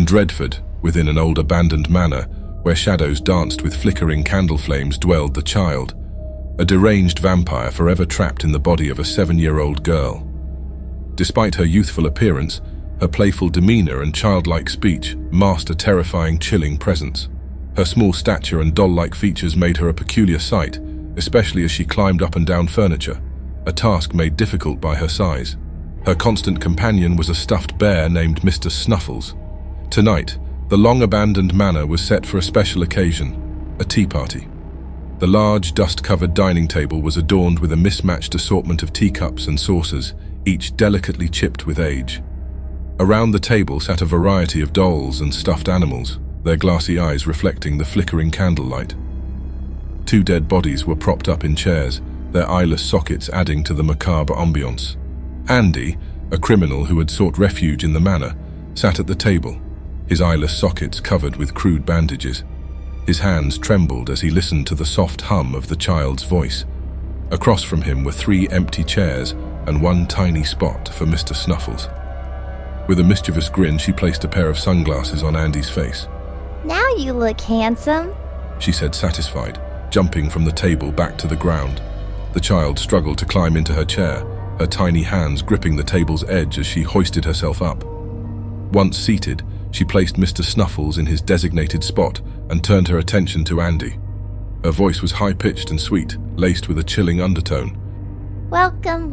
In Dreadford, within an old abandoned manor, where shadows danced with flickering candle flames, dwelled the child, a deranged vampire forever trapped in the body of a 7-year-old girl. Despite her youthful appearance, her playful demeanor and childlike speech masked a terrifying, chilling presence. Her small stature and doll-like features made her a peculiar sight, especially as she climbed up and down furniture, a task made difficult by her size. Her constant companion was a stuffed bear named Mr. Snuffles. Tonight, the long-abandoned manor was set for a special occasion, a tea party. The large, dust-covered dining table was adorned with a mismatched assortment of teacups and saucers, each delicately chipped with age. Around the table sat a variety of dolls and stuffed animals, their glassy eyes reflecting the flickering candlelight. 2 dead bodies were propped up in chairs, their eyeless sockets adding to the macabre ambiance. Andy, a criminal who had sought refuge in the manor, sat at the table, his eyeless sockets covered with crude bandages. His hands trembled as he listened to the soft hum of the child's voice. Across from him were 3 empty chairs and 1 tiny spot for Mr. Snuffles. With a mischievous grin, she placed a pair of sunglasses on Andy's face. "Now you look handsome," she said, satisfied, jumping from the table back to the ground. The child struggled to climb into her chair, her tiny hands gripping the table's edge as she hoisted herself up. Once seated, she placed Mr. Snuffles in his designated spot and turned her attention to Andy. Her voice was high-pitched and sweet, laced with a chilling undertone. Welcome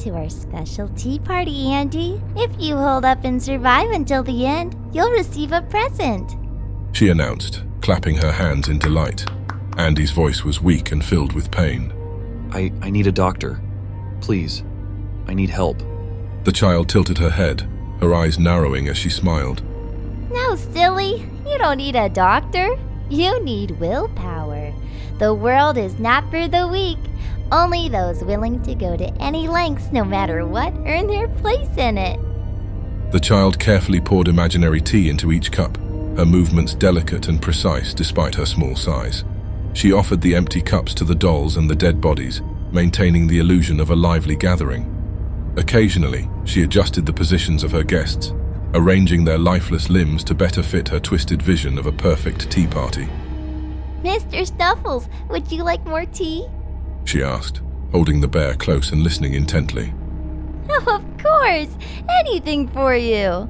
to our special tea party, Andy. If you hold up and survive until the end, you'll receive a present," she announced, clapping her hands in delight. Andy's voice was weak and filled with pain. I need a doctor. Please. I need help. The child tilted her head, her eyes narrowing as she smiled. "No, silly. You don't need a doctor. You need willpower. The world is not for the weak. Only those willing to go to any lengths, no matter what, earn their place in it." The child carefully poured imaginary tea into each cup, her movements delicate and precise despite her small size. She offered the empty cups to the dolls and the dead bodies, maintaining the illusion of a lively gathering. Occasionally, she adjusted the positions of her guests, arranging their lifeless limbs to better fit her twisted vision of a perfect tea party. "Mr. Snuffles, would you like more tea?" she asked, holding the bear close and listening intently. "Oh, of course. Anything for you."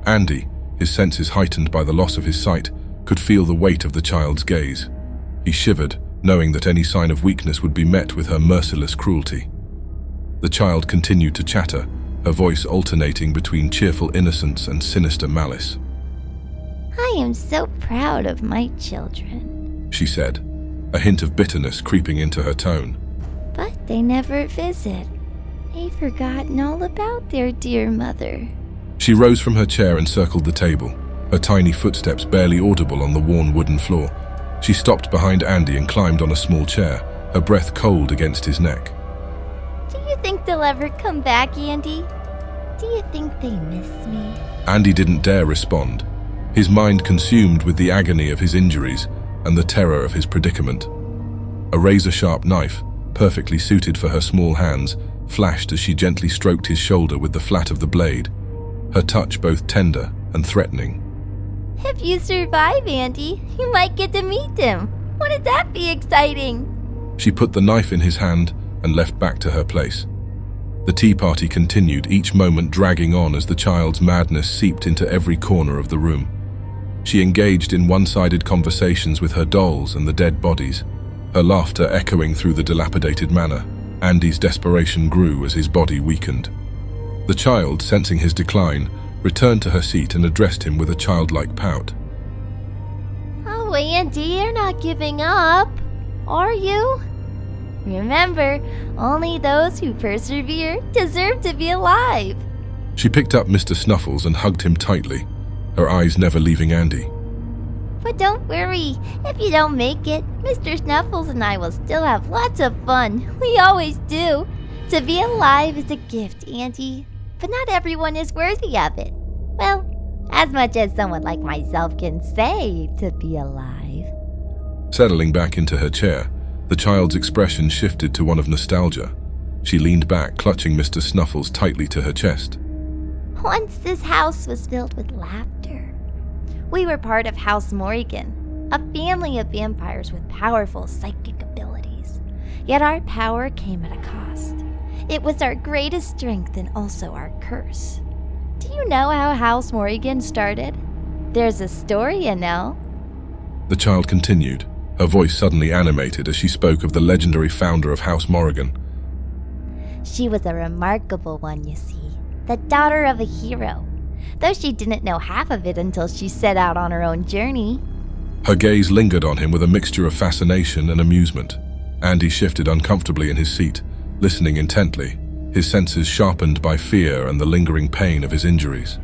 Andy, his senses heightened by the loss of his sight, could feel the weight of the child's gaze. He shivered, knowing that any sign of weakness would be met with her merciless cruelty. The child continued to chatter, her voice alternating between cheerful innocence and sinister malice. "I am so proud of my children," she said, a hint of bitterness creeping into her tone. "but they never visit. They've forgotten all about their dear mother." She rose from her chair and circled the table, her tiny footsteps barely audible on the worn wooden floor. She stopped behind Andy and climbed on a small chair, her breath cold against his neck. "Do you think they'll ever come back, Andy? Do you think they miss me?" Andy didn't dare respond, his mind consumed with the agony of his injuries and the terror of his predicament. A razor-sharp knife, perfectly suited for her small hands, flashed as she gently stroked his shoulder with the flat of the blade, her touch both tender and threatening. "If you survive, Andy, you might get to meet him. Wouldn't that be exciting?" She put the knife in his hand and left back to her place. The tea party continued, each moment dragging on as the child's madness seeped into every corner of the room. She engaged in one-sided conversations with her dolls and the dead bodies, her laughter echoing through the dilapidated manor. Andy's desperation grew as his body weakened. The child, sensing his decline, returned to her seat and addressed him with a childlike pout. "Oh, Andy, you're not giving up, are you? Remember, only those who persevere deserve to be alive." She picked up Mr. Snuffles and hugged him tightly, her eyes never leaving Andy. "But don't worry, if you don't make it, Mr. Snuffles and I will still have lots of fun. We always do. To be alive is a gift, Andy, but not everyone is worthy of it. Well, as much as someone like myself can say to be alive." Settling back into her chair, the child's expression shifted to one of nostalgia. She leaned back, clutching Mr. Snuffles tightly to her chest. "Once this house was filled with laughter, We were part of House Morrigan, a family of vampires with powerful psychic abilities. Yet our power came at a cost. It was our greatest strength and also our curse. Do you know how House Morrigan started? There's a story, you know. The child continued, her voice suddenly animated as she spoke of the legendary founder of House Morrigan. She was a remarkable one, you see, the daughter of a hero, though she didn't know half of it until she set out on her own journey. Her gaze lingered on him with a mixture of fascination and amusement. Andy shifted uncomfortably in his seat, listening intently, his senses sharpened by fear and the lingering pain of his injuries.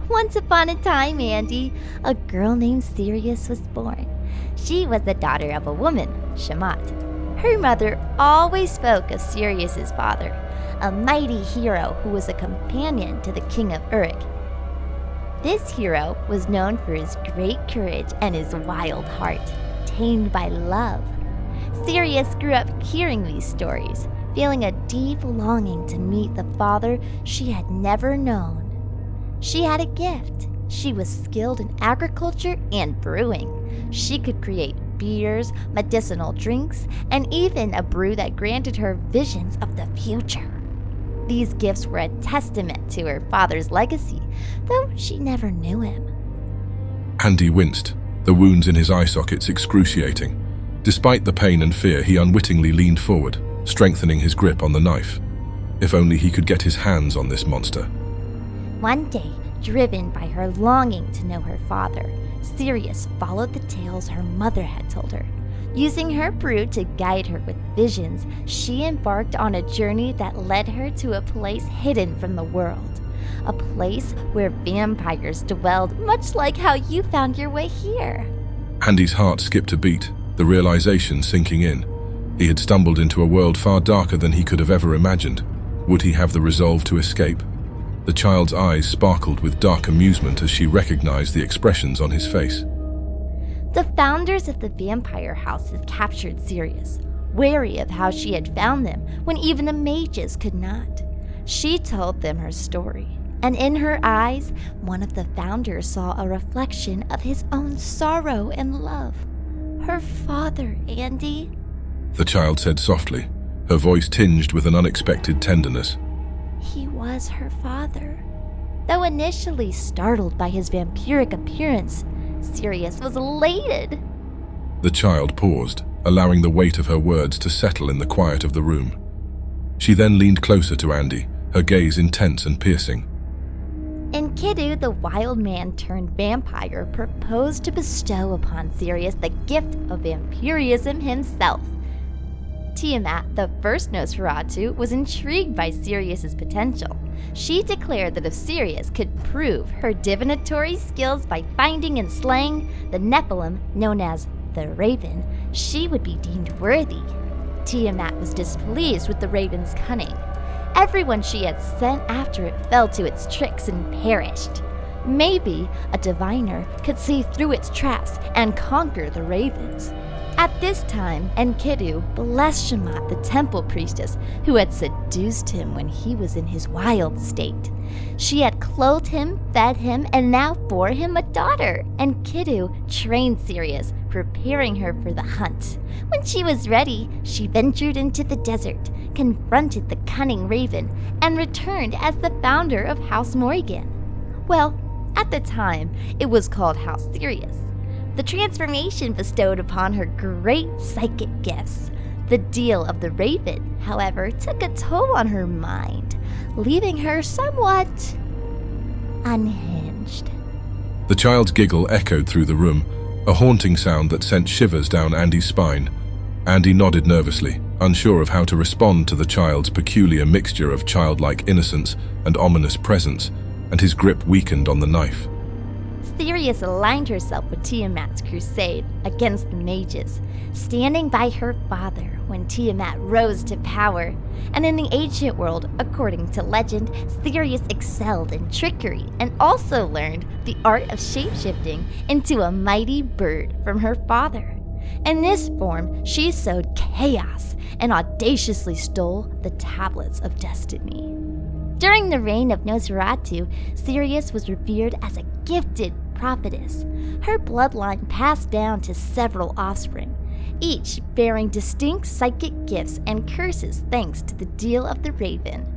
Once upon a time, Andy, a girl named Siris was born. She was the daughter of a woman, Shamat. Her mother always spoke of Sirius's father, a mighty hero who was a companion to the king of Uruk. This hero was known for his great courage and his wild heart, tamed by love. Sirius grew up hearing these stories, feeling a deep longing to meet the father she had never known. She had a gift. She was skilled in agriculture and brewing. She could create beers, medicinal drinks, and even a brew that granted her visions of the future. These gifts were a testament to her father's legacy, though she never knew him. Andy winced, the wounds in his eye sockets excruciating. Despite the pain and fear, he unwittingly leaned forward, strengthening his grip on the knife. If only he could get his hands on this monster. One day, driven by her longing to know her father, Sirius followed the tales her mother had told her. Using her brew to guide her with visions, she embarked on a journey that led her to a place hidden from the world. A place where vampires dwelled, much like how you found your way here. Andy's heart skipped a beat, the realization sinking in. He had stumbled into a world far darker than he could have ever imagined. Would he have the resolve to escape? The child's eyes sparkled with dark amusement as she recognized the expressions on his face. The founders of the vampire houses captured Sirius, wary of how she had found them when even the mages could not. She told them her story, and in her eyes, one of the founders saw a reflection of his own sorrow and love. Her father, Andy. The child said softly, her voice tinged with an unexpected tenderness. He was her father. Though initially startled by his vampiric appearance, Sirius was elated. The child paused, allowing the weight of her words to settle in the quiet of the room. She then leaned closer to Andy, her gaze intense and piercing. Enkidu, the wild man turned vampire, proposed to bestow upon Sirius the gift of vampirism himself. Tiamat, the first Nosferatu, was intrigued by Sirius's potential. She declared that if Sirius could prove her divinatory skills by finding and slaying the Nephilim, known as the Raven, she would be deemed worthy. Tiamat was displeased with the Raven's cunning. Everyone she had sent after it fell to its tricks and perished. Maybe a diviner could see through its traps and conquer the Ravens. At this time, Enkidu blessed Shamat, the temple priestess, who had seduced him when he was in his wild state. She had clothed him, fed him, and now bore him a daughter. Enkidu trained Sirius, preparing her for the hunt. When she was ready, she ventured into the desert, confronted the cunning Raven, and returned as the founder of House Morrigan. Well, at the time, it was called House Sirius. The transformation bestowed upon her great psychic gifts. The deal of the Raven, however, took a toll on her mind, leaving her somewhat unhinged. The child's giggle echoed through the room, a haunting sound that sent shivers down Andy's spine. Andy nodded nervously, unsure of how to respond to the child's peculiar mixture of childlike innocence and ominous presence, and his grip weakened on the knife. Sirius aligned herself with Tiamat's crusade against the mages, standing by her father when Tiamat rose to power. And in the ancient world, according to legend, Sirius excelled in trickery and also learned the art of shapeshifting into a mighty bird from her father. In this form, she sowed chaos and audaciously stole the tablets of destiny. During the reign of Nosferatu, Sirius was revered as a gifted prophetess. Her bloodline passed down to several offspring, each bearing distinct psychic gifts and curses thanks to the deal of the raven.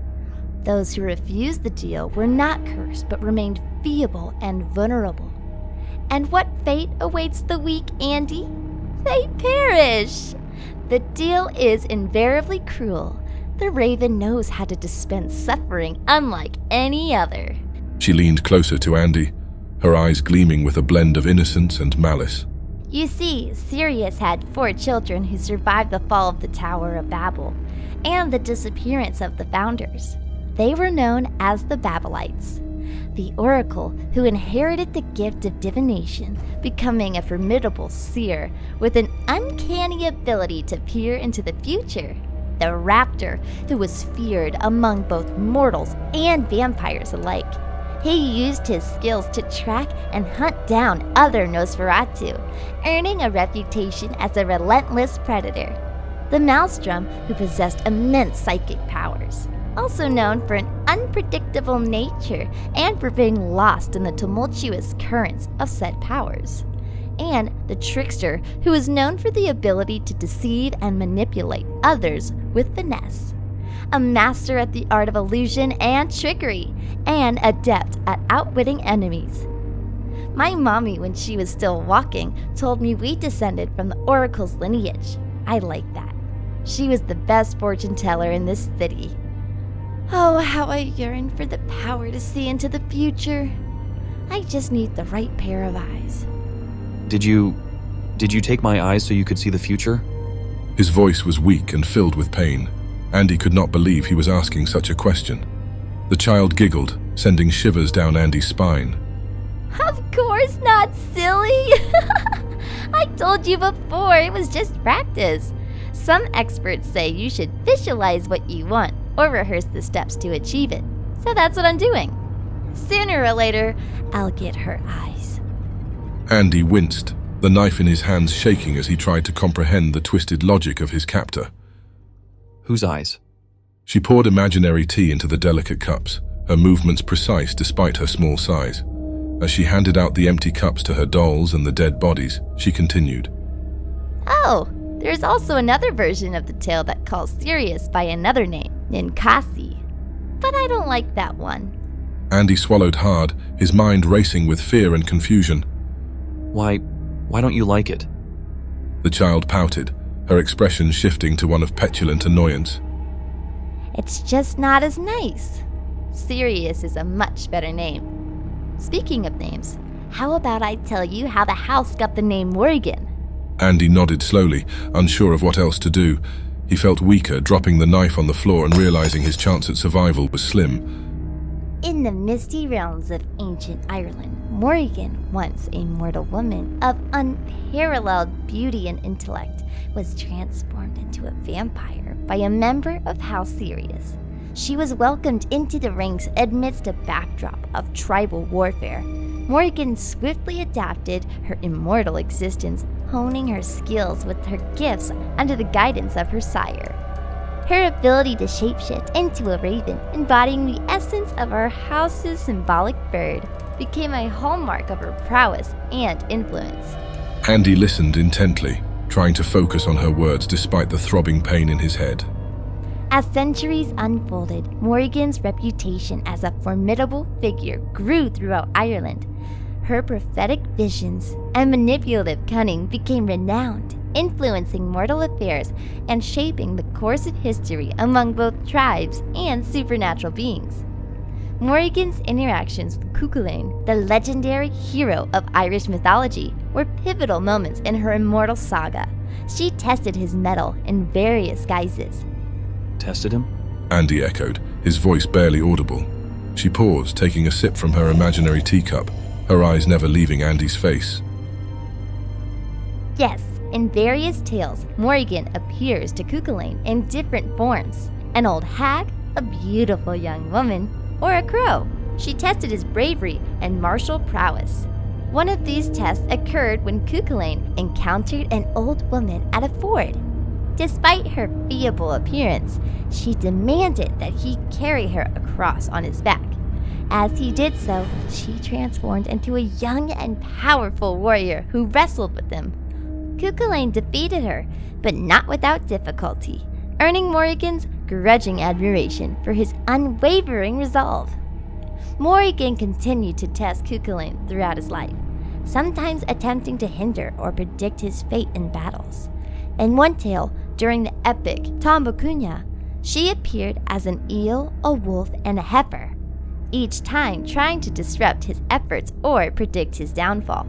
Those who refused the deal were not cursed but remained feeble and vulnerable. And what fate awaits the weak, Andy? They perish! The deal is invariably cruel. The raven knows how to dispense suffering unlike any other. She leaned closer to Andy, her eyes gleaming with a blend of innocence and malice. You see, Sirius had 4 children who survived the fall of the Tower of Babel and the disappearance of the founders. They were known as the Babelites, the oracle who inherited the gift of divination, becoming a formidable seer with an uncanny ability to peer into the future. The raptor, who was feared among both mortals and vampires alike. He used his skills to track and hunt down other Nosferatu, earning a reputation as a relentless predator. The Maelstrom, who possessed immense psychic powers, also known for an unpredictable nature and for being lost in the tumultuous currents of said powers. And the Trickster, who is known for the ability to deceive and manipulate others with finesse. A master at the art of illusion and trickery, and adept at outwitting enemies. My mommy, when she was still walking, told me we descended from the oracle's lineage. I like that. She was the best fortune teller in this city. Oh, how I yearn for the power to see into the future. I just need the right pair of eyes. Did you take my eyes so you could see the future? His voice was weak and filled with pain. Andy could not believe he was asking such a question. The child giggled, sending shivers down Andy's spine. Of course not, silly! I told you before, it was just practice. Some experts say you should visualize what you want or rehearse the steps to achieve it. So that's what I'm doing. Sooner or later, I'll get her eyes. Andy winced, the knife in his hands shaking as he tried to comprehend the twisted logic of his captor. Whose eyes? She poured imaginary tea into the delicate cups, her movements precise despite her small size. As she handed out the empty cups to her dolls and the dead bodies, she continued. Oh, there's also another version of the tale that calls Sirius by another name, Ninkasi. But I don't like that one. Andy swallowed hard, his mind racing with fear and confusion. Why don't you like it? The child pouted, her expression shifting to one of petulant annoyance. It's just not as nice. Sirius is a much better name. Speaking of names, how about I tell you how the house got the name Morrigan? Andy nodded slowly, unsure of what else to do. He felt weaker, dropping the knife on the floor and realizing his chance at survival was slim. In the misty realms of ancient Ireland, Morrigan, once a mortal woman of unparalleled beauty and intellect, was transformed into a vampire by a member of House Sirius. She was welcomed into the ranks amidst a backdrop of tribal warfare. Morrigan swiftly adapted her immortal existence, honing her skills with her gifts under the guidance of her sire. Her ability to shapeshift into a raven, embodying the essence of our house's symbolic bird, became a hallmark of her prowess and influence. Andy listened intently, trying to focus on her words despite the throbbing pain in his head. As centuries unfolded, Morrigan's reputation as a formidable figure grew throughout Ireland. Her prophetic visions and manipulative cunning became renowned, influencing mortal affairs and shaping the course of history among both tribes and supernatural beings. Morrigan's interactions with Cuchulainn, the legendary hero of Irish mythology, were pivotal moments in her immortal saga. She tested his mettle in various guises. Tested him? Andy echoed, his voice barely audible. She paused, taking a sip from her imaginary teacup, her eyes never leaving Andy's face. Yes, in various tales, Morrigan appears to Cuchulainn in different forms. An old hag, a beautiful young woman, or a crow. She tested his bravery and martial prowess. One of these tests occurred when Cuchulainn encountered an old woman at a ford. Despite her feeble appearance, she demanded that he carry her across cross on his back. As he did so, she transformed into a young and powerful warrior who wrestled with him. Cuchulainn defeated her, but not without difficulty, earning Morrigan's grudging admiration for his unwavering resolve. Morrigan continued to test Cuchulainn throughout his life, sometimes attempting to hinder or predict his fate in battles. In one tale, during the epic Tambacounda, she appeared as an eel, a wolf, and a heifer, each time trying to disrupt his efforts or predict his downfall.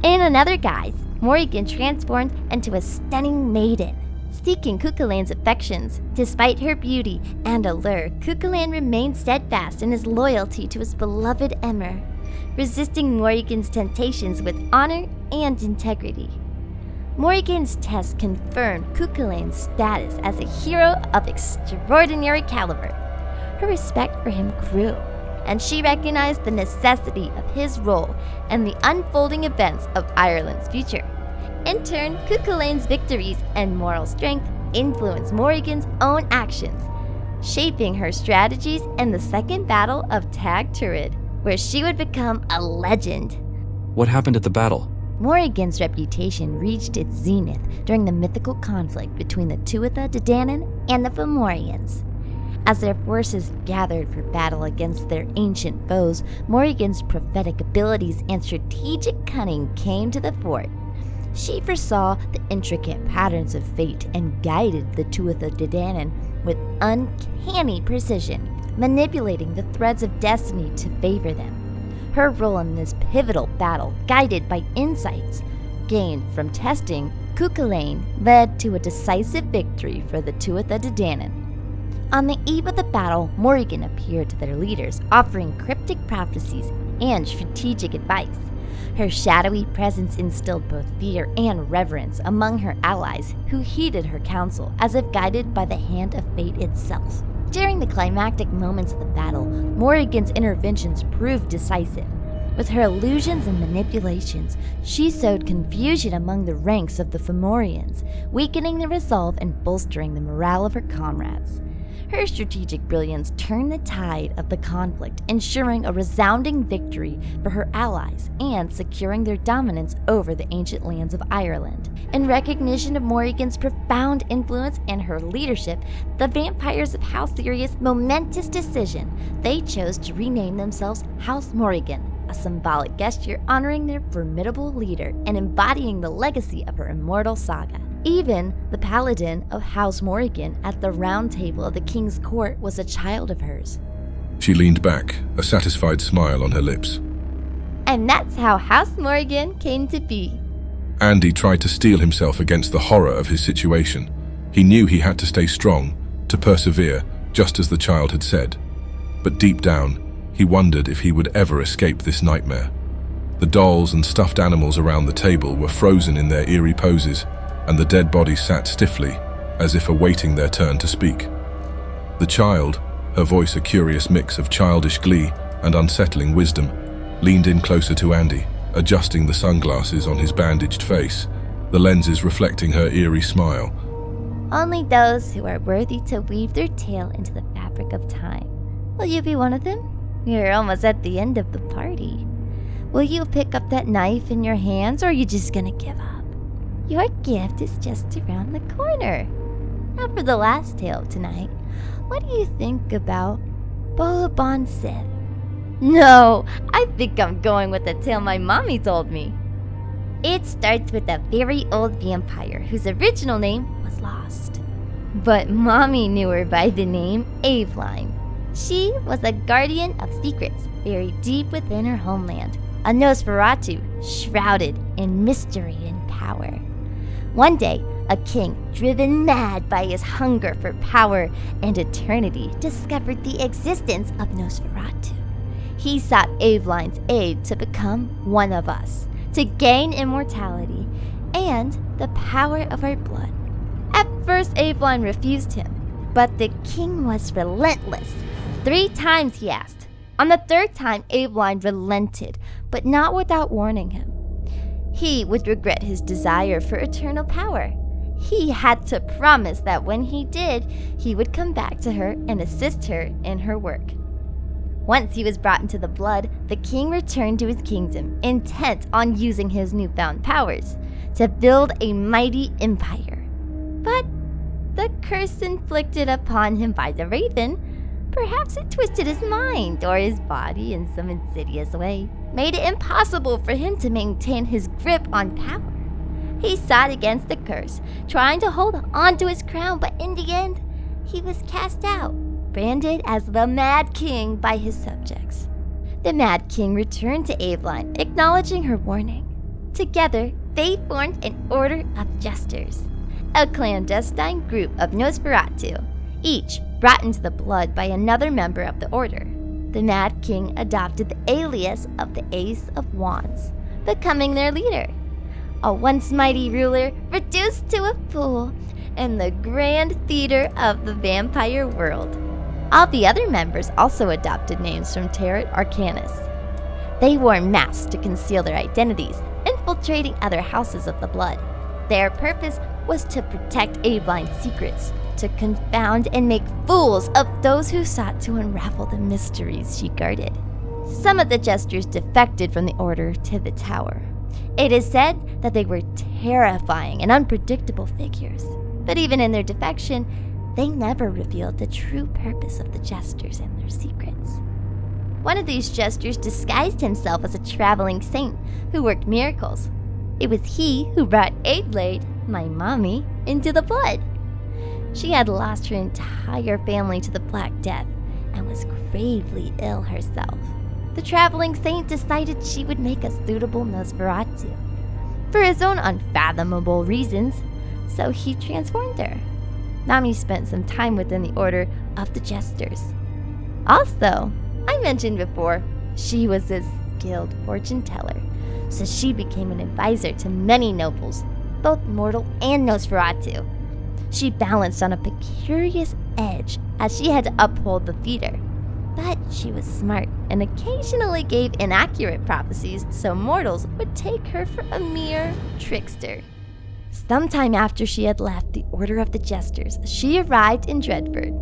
In another guise, Morrigan transformed into a stunning maiden, seeking Cuchulainn's affections. Despite her beauty and allure, Cuchulainn remained steadfast in his loyalty to his beloved Emmer, resisting Morrigan's temptations with honor and integrity. Morrigan's test confirmed Cuchulainn's status as a hero of extraordinary caliber. Her respect for him grew, and she recognized the necessity of his role in the unfolding events of Ireland's future. In turn, Cuchulainn's victories and moral strength influenced Morrigan's own actions, shaping her strategies in the Second Battle of Tag Turid, where she would become a legend. What happened at the battle? Morrigan's reputation reached its zenith during the mythical conflict between the Tuatha De Danann and the Fomorians. As their forces gathered for battle against their ancient foes, Morrigan's prophetic abilities and strategic cunning came to the fore. She foresaw the intricate patterns of fate and guided the Tuatha De Danann with uncanny precision, manipulating the threads of destiny to favor them. Her role in this pivotal battle, guided by insights gained from testing Cuchulainn, led to a decisive victory for the Tuatha De Danann. On the eve of the battle, Morrigan appeared to their leaders, offering cryptic prophecies and strategic advice. Her shadowy presence instilled both fear and reverence among her allies, who heeded her counsel as if guided by the hand of fate itself. During the climactic moments of the battle, Morrigan's interventions proved decisive. With her illusions and manipulations, she sowed confusion among the ranks of the Fomorians, weakening their resolve and bolstering the morale of her comrades. Her strategic brilliance turned the tide of the conflict, ensuring a resounding victory for her allies and securing their dominance over the ancient lands of Ireland. In recognition of Morrigan's profound influence and her leadership, the vampires of House Sirius' momentous decision, they chose to rename themselves House Morrigan, a symbolic gesture honoring their formidable leader and embodying the legacy of her immortal saga. Even the paladin of House Morrigan at the round table of the king's court was a child of hers. She leaned back, a satisfied smile on her lips. And that's how House Morrigan came to be. Andy tried to steel himself against the horror of his situation. He knew he had to stay strong, to persevere, just as the child had said. But deep down, he wondered if he would ever escape this nightmare. The dolls and stuffed animals around the table were frozen in their eerie poses, and the dead bodies sat stiffly, as if awaiting their turn to speak. The child, her voice a curious mix of childish glee and unsettling wisdom, leaned in closer to Andy, adjusting the sunglasses on his bandaged face, the lenses reflecting her eerie smile. Only those who are worthy to weave their tale into the fabric of time. Will you be one of them? You're almost at the end of the party. Will you pick up that knife in your hands, or are you just gonna give up? Your gift is just around the corner. Now for the last tale of tonight. What do you think about Bolabon Sith? No, I think I'm going with the tale my mommy told me. It starts with a very old vampire whose original name was lost. But mommy knew her by the name Aveline. She was a guardian of secrets buried deep within her homeland, a Nosferatu shrouded in mystery and power. One day, a king, driven mad by his hunger for power and eternity, discovered the existence of Nosferatu. He sought Aveline's aid to become one of us, to gain immortality and the power of our blood. At first, Aveline refused him, but the king was relentless. 3 times he asked. On the 3rd time, Aveline relented, but not without warning him. He would regret his desire for eternal power. He had to promise that when he did, he would come back to her and assist her in her work. Once he was brought into the blood, the king returned to his kingdom, intent on using his newfound powers to build a mighty empire. But the curse inflicted upon him by the raven, perhaps it twisted his mind or his body in some insidious way, made it impossible for him to maintain his grip on power. He sought against the curse, trying to hold on to his crown, but in the end, he was cast out, branded as the Mad King by his subjects. The Mad King returned to Aveline, acknowledging her warning. Together, they formed an order of jesters, a clandestine group of Nosferatu, each brought into the blood by another member of the order. The Mad King adopted the alias of the Ace of Wands, becoming their leader. A once mighty ruler reduced to a fool in the grand theater of the vampire world. All the other members also adopted names from Tarot Arcanus. They wore masks to conceal their identities, infiltrating other houses of the blood. Their purpose was to protect Aveline's secrets, to confound and make fools of those who sought to unravel the mysteries she guarded. Some of the jesters defected from the order to the tower. It is said that they were terrifying and unpredictable figures, but even in their defection, they never revealed the true purpose of the jesters and their secrets. One of these jesters disguised himself as a traveling saint who worked miracles. It was he who brought Adelaide, my mommy, into the blood. She had lost her entire family to the Black Death and was gravely ill herself. The traveling saint decided she would make a suitable Nosferatu for his own unfathomable reasons, so he transformed her. Nami spent some time within the order of the jesters. Also, I mentioned before, she was a skilled fortune teller, so she became an advisor to many nobles, both mortal and Nosferatu. She balanced on a precarious edge as she had to uphold the theater. But she was smart and occasionally gave inaccurate prophecies so mortals would take her for a mere trickster. Sometime after she had left the Order of the Jesters, she arrived in Dreadford.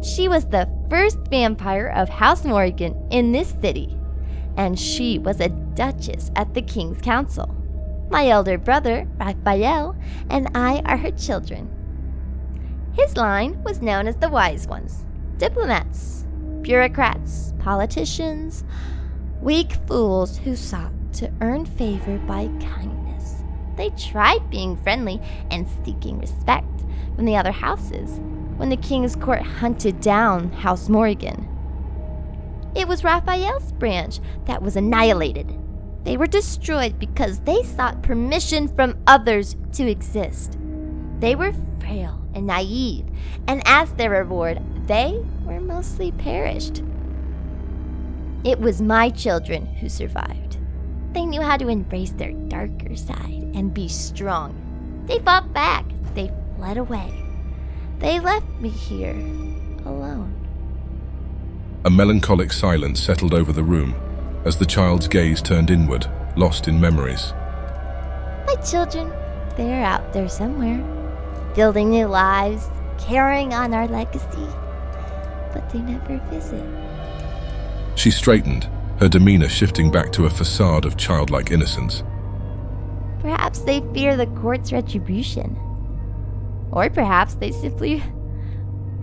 She was the first vampire of House Morrigan in this city, and she was a duchess at the King's Council. My elder brother, Raphael, and I are her children. His line was known as the Wise Ones, diplomats, bureaucrats, politicians, weak fools who sought to earn favor by kindness. They tried being friendly and seeking respect from the other houses when the king's court hunted down House Morrigan. It was Raphael's branch that was annihilated. They were destroyed because they sought permission from others to exist. They were frail and naive, and as their reward, they were mostly perished. It was my children who survived. They knew how to embrace their darker side and be strong. They fought back. They fled away. They left me here, alone. A melancholic silence settled over the room as the child's gaze turned inward, lost in memories. My children, they're out there somewhere, building new lives, carrying on our legacy, but they never visit. She straightened, her demeanor shifting back to a facade of childlike innocence. Perhaps they fear the court's retribution. Or perhaps they simply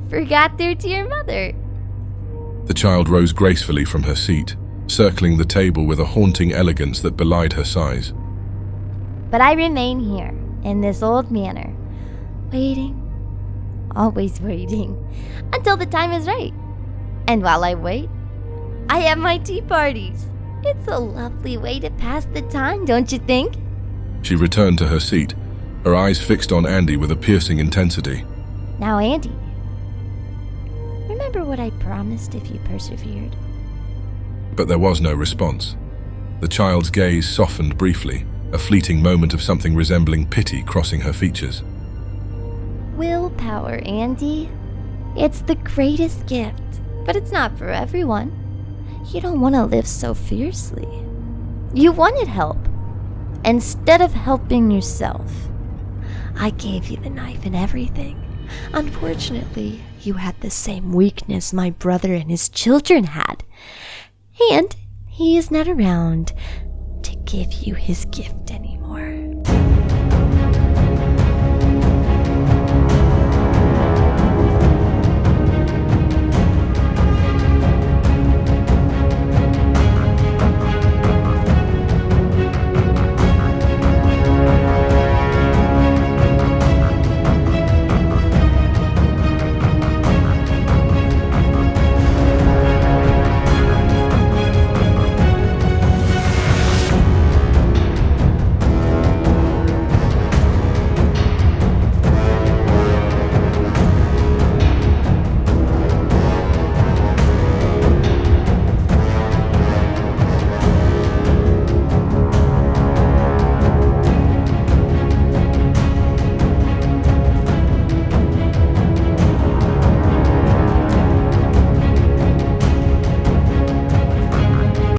forgot their dear mother. The child rose gracefully from her seat, circling the table with a haunting elegance that belied her size. But I remain here, in this old manor, waiting, always waiting, until the time is right. And while I wait, I have my tea parties. It's a lovely way to pass the time, don't you think? She returned to her seat, her eyes fixed on Andy with a piercing intensity. Now, Andy, remember what I promised if you persevered? But there was no response. The child's gaze softened briefly, a fleeting moment of something resembling pity crossing her features. Willpower, Andy. It's the greatest gift, but it's not for everyone. You don't want to live so fiercely. You wanted help. Instead of helping yourself, I gave you the knife and everything. Unfortunately, you had the same weakness my brother and his children had. And he is not around to give you his gift anymore.